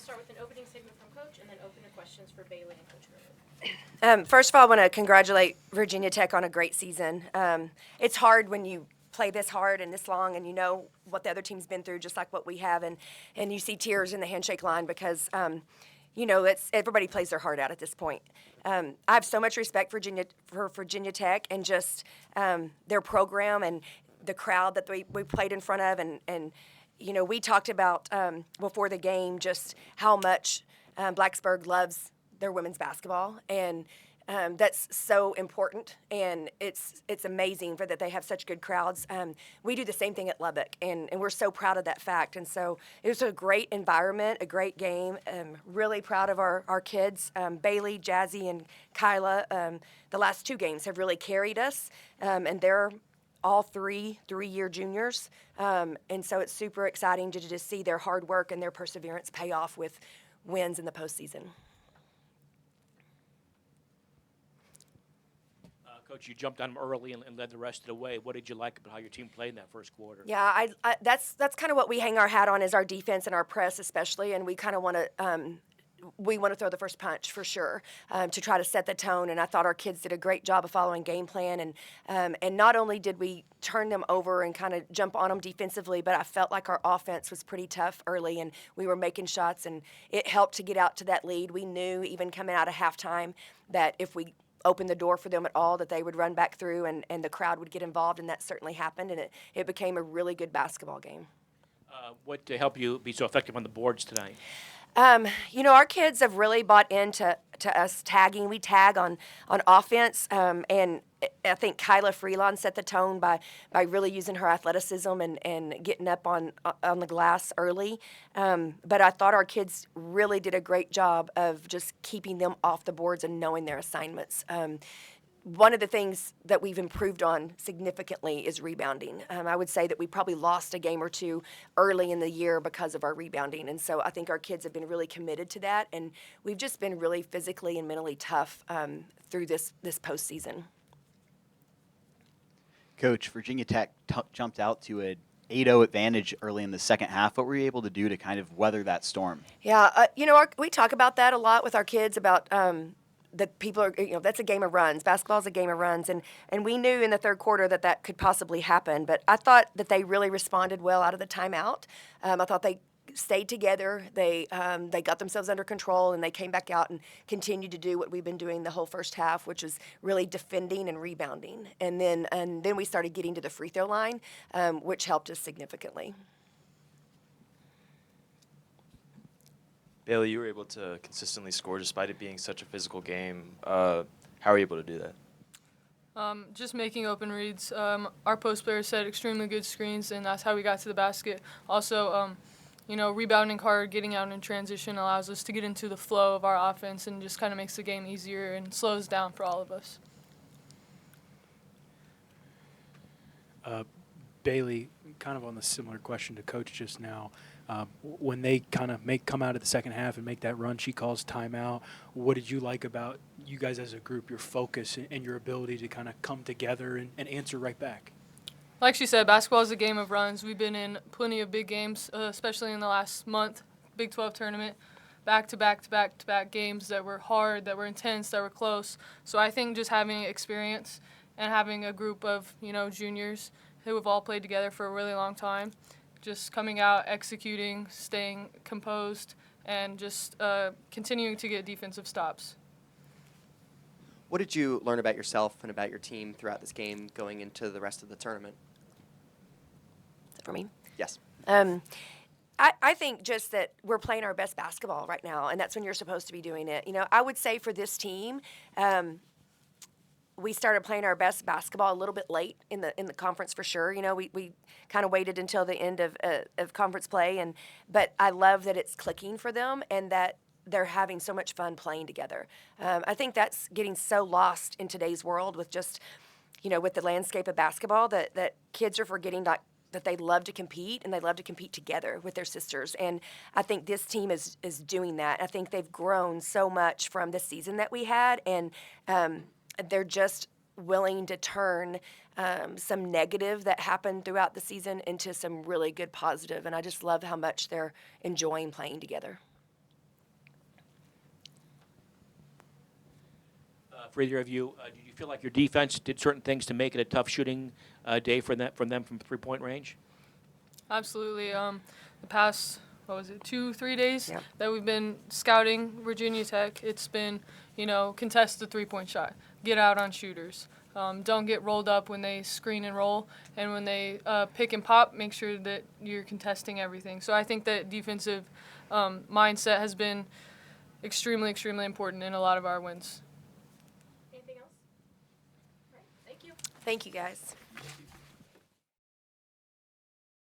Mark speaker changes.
Speaker 1: start with an opening segment from Coach and then open to questions for Bailey and Coach Gerber. First of all, I want to congratulate Virginia Tech on a great season. It's hard when you play this hard and this long and you know what the other team's been through, just like what we have, and you see tears in the handshake line because everybody plays their heart out at this point. I have so much respect for Virginia Tech and just their program and the crowd that we played in front of, and we talked about before the game just how much Blacksburg loves their women's basketball, and that's so important, and it's amazing that they have such good crowds. We do the same thing at Lubbock, and we're so proud of that fact. And so it was a great environment, a great game. Really proud of our kids. Bailey, Jazzy, and Kyla, the last two games have really carried us, and they're all three-year juniors. And so it's super exciting to just see their hard work and their perseverance pay off with wins in the postseason.
Speaker 2: Coach, you jumped on them early and led the rest of the way. What did you like about how your team played in that first quarter?
Speaker 1: Yeah, that's kind of what we hang our hat on, is our defense and our press especially, and we kind of want to throw the first punch for sure to try to set the tone. And I thought our kids did a great job of following game plan. And not only did we turn them over and kind of jump on them defensively, but I felt like our offense was pretty tough early, and we were making shots, and it helped to get out to that lead. We knew even coming out of halftime that if we opened the door for them at all, that they would run back through and the crowd would get involved, and that certainly happened, and it became a really good basketball game.
Speaker 2: What to help you be so effective on the boards tonight?
Speaker 1: Our kids have really bought into us tagging. We tag on offense, and I think Kyla Freelon set the tone by really using her athleticism and getting up on the glass early. But I thought our kids really did a great job of just keeping them off the boards and knowing their assignments. One of the things that we've improved on significantly is rebounding. I would say that we probably lost a game or two early in the year because of our rebounding. And so I think our kids have been really committed to that. And we've just been really physically and mentally tough through this postseason.
Speaker 3: Coach, Virginia Tech jumped out to an 8-0 advantage early in the second half. What were you able to do to kind of weather that storm?
Speaker 1: Yeah, we talk about that a lot with our kids about that people are, that's a game of runs. Basketball is a game of runs. And we knew in the third quarter that could possibly happen. But I thought that they really responded well out of the timeout. I thought they stayed together. They got themselves under control, and they came back out and continued to do what we've been doing the whole first half, which is really defending and rebounding. And then we started getting to the free throw line, which helped us significantly.
Speaker 4: Bailey, you were able to consistently score despite it being such a physical game. How are you able to do that?
Speaker 5: Just making open reads. Our post players set extremely good screens, and that's how we got to the basket. Also, rebounding hard, getting out in transition allows us to get into the flow of our offense and just kind of makes the game easier and slows down for all of us.
Speaker 6: Bailey, kind of on the similar question to Coach just now. When they kind of come out of the second half and make that run, she calls timeout. What did you like about you guys as a group, your focus and your ability to kind of come together and answer right back?
Speaker 5: Like she said, basketball is a game of runs. We've been in plenty of big games, especially in the last month, Big 12 tournament, back-to-back games that were hard, that were intense, that were close. So I think just having experience and having a group of, juniors who have all played together for a really long time, just coming out, executing, staying composed, and just continuing to get defensive stops.
Speaker 7: What did you learn about yourself and about your team throughout this game going into the rest of the tournament?
Speaker 1: For me?
Speaker 7: Yes.
Speaker 1: I think just that we're playing our best basketball right now, and that's when you're supposed to be doing it. I would say for this team, we started playing our best basketball a little bit late in the conference for sure. We kind of waited until the end of conference play, but I love that it's clicking for them and that they're having so much fun playing together. I think that's getting so lost in today's world with just, with the landscape of basketball that kids are forgetting that they love to compete and they love to compete together with their sisters. And I think this team is doing that. I think they've grown so much from the season that we had, and they're just willing to turn some negative that happened throughout the season into some really good positive. And I just love how much they're enjoying playing together.
Speaker 2: for either of you. Did you feel like your defense did certain things to make it a tough shooting day from them from 3-point range?
Speaker 5: Absolutely. The past, 2-3 days
Speaker 1: Yep.
Speaker 5: that we've been scouting Virginia Tech, it's been, contest the 3-point shot, get out on shooters. Don't get rolled up when they screen and roll, and when they pick and pop, make sure that you're contesting everything. So I think that defensive mindset has been extremely, extremely important in a lot of our wins.
Speaker 1: Anything else? All right. Thank you. Thank you, guys.